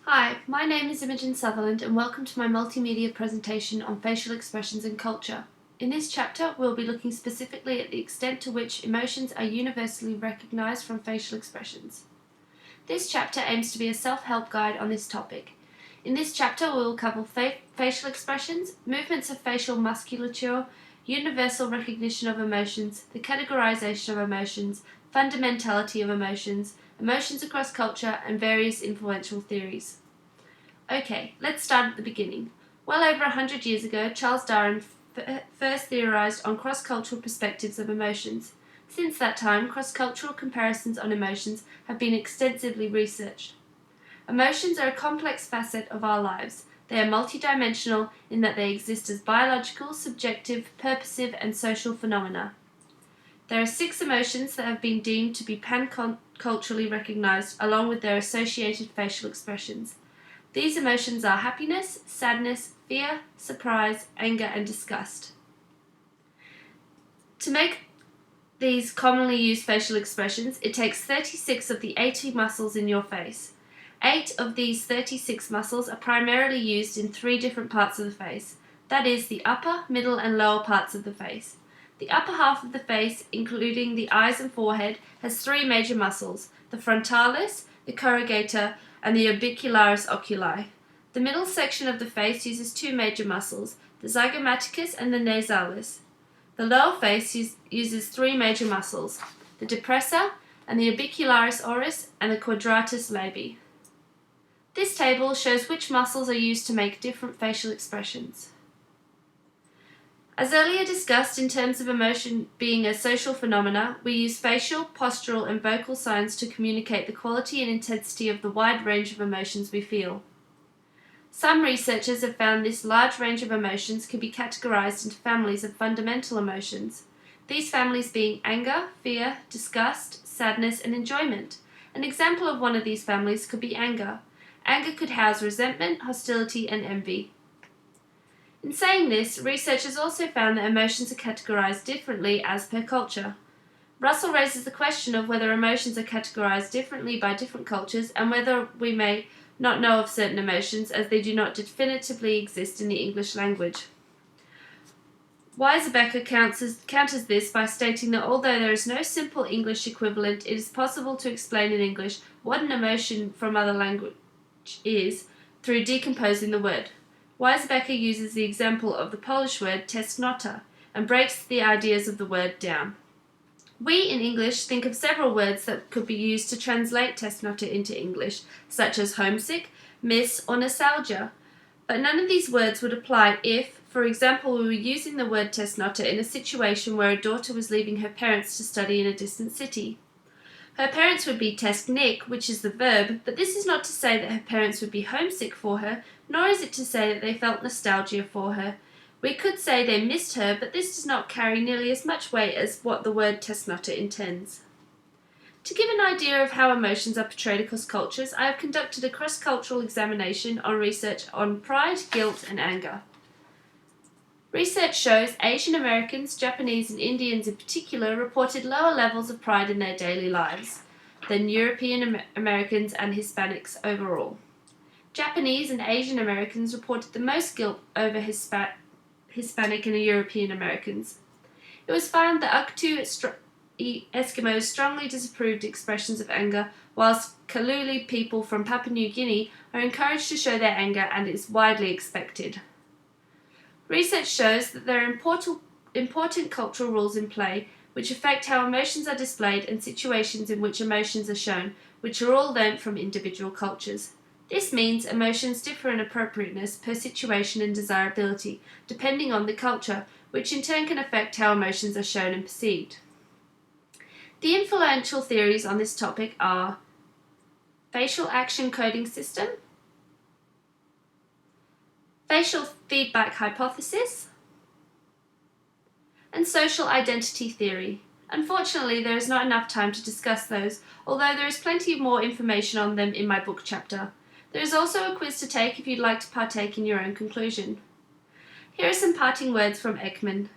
Hi, my name is Imogen Sutherland and welcome to my multimedia presentation on facial expressions and culture. In this chapter, we'll be looking specifically at the extent to which emotions are universally recognized from facial expressions. This chapter aims to be a self-help guide on this topic. In this chapter, we will cover facial expressions, movements of facial musculature, universal recognition of emotions, the categorization of emotions, fundamentality of emotions, emotions across culture, and various influential theories. Okay, let's start at the beginning. Well over 100 years ago, Charles Darwin first theorized on cross-cultural perspectives of emotions. Since that time, cross-cultural comparisons on emotions have been extensively researched. Emotions are a complex facet of our lives. They are multidimensional in that they exist as biological, subjective, purposive, and social phenomena. There are 6 emotions that have been deemed to be pan-culturally recognized, along with their associated facial expressions. These emotions are happiness, sadness, fear, surprise, anger, and disgust. To make these commonly used facial expressions, it takes 36 of the 80 muscles in your face. 8 of these 36 muscles are primarily used in 3 different parts of the face, that is, the upper, middle, and lower parts of the face. The upper half of the face, including the eyes and forehead, has 3 major muscles, the frontalis, the corrugator, and the orbicularis oculi. The middle section of the face uses 2 major muscles, the zygomaticus and the nasalis. The lower face uses 3 major muscles, the depressor and the orbicularis oris and the quadratus labii. This table shows which muscles are used to make different facial expressions. As earlier discussed, in terms of emotion being a social phenomena, we use facial, postural, and vocal signs to communicate the quality and intensity of the wide range of emotions we feel. Some researchers have found this large range of emotions can be categorized into families of fundamental emotions, these families being anger, fear, disgust, sadness, and enjoyment. An example of one of these families could be anger. Anger could house resentment, hostility, and envy. In saying this, researchers also found that emotions are categorized differently as per culture. Russell raises the question of whether emotions are categorized differently by different cultures and whether we may not know of certain emotions as they do not definitively exist in the English language. Weisbecker counters this by stating that although there is no simple English equivalent, it is possible to explain in English what an emotion from other language is through decomposing the word. Weisbecker uses the example of the Polish word tęsknota and breaks the ideas of the word down. We in English think of several words that could be used to translate tęsknota into English, such as homesick, miss, or nostalgia. But none of these words would apply if, for example, we were using the word tęsknota in a situation where a daughter was leaving her parents to study in a distant city. Her parents would be tęsknić, which is the verb, but this is not to say that her parents would be homesick for her, nor is it to say that they felt nostalgia for her. We could say they missed her, but this does not carry nearly as much weight as what the word tęsknota intends. To give an idea of how emotions are portrayed across cultures, I have conducted a cross-cultural examination on research on pride, guilt, and anger. Research shows Asian Americans, Japanese, and Indians in particular reported lower levels of pride in their daily lives than European Americans and Hispanics overall. Japanese and Asian Americans reported the most guilt over Hispanic and European Americans. It was found that Uktu Eskimos strongly disapproved expressions of anger, whilst Kaluli people from Papua New Guinea are encouraged to show their anger and is widely expected. Research shows that there are important cultural rules in play which affect how emotions are displayed and situations in which emotions are shown, which are all learnt from individual cultures. This means emotions differ in appropriateness per situation and desirability, depending on the culture, which in turn can affect how emotions are shown and perceived. The influential theories on this topic are facial action coding system, facial feedback hypothesis, and social identity theory. Unfortunately, there is not enough time to discuss those, although there is plenty more information on them in my book chapter. There is also a quiz to take if you'd like to partake in your own conclusion. Here are some parting words from Ekman.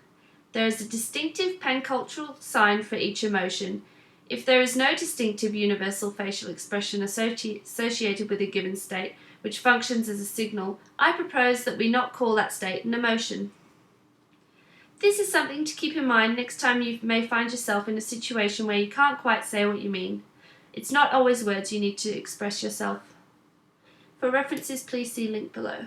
There is a distinctive pancultural sign for each emotion. If there is no distinctive universal facial expression associated with a given state, which functions as a signal, I propose that we not call that state an emotion. This is something to keep in mind next time you may find yourself in a situation where you can't quite say what you mean. It's not always words you need to express yourself. For references, please see link below.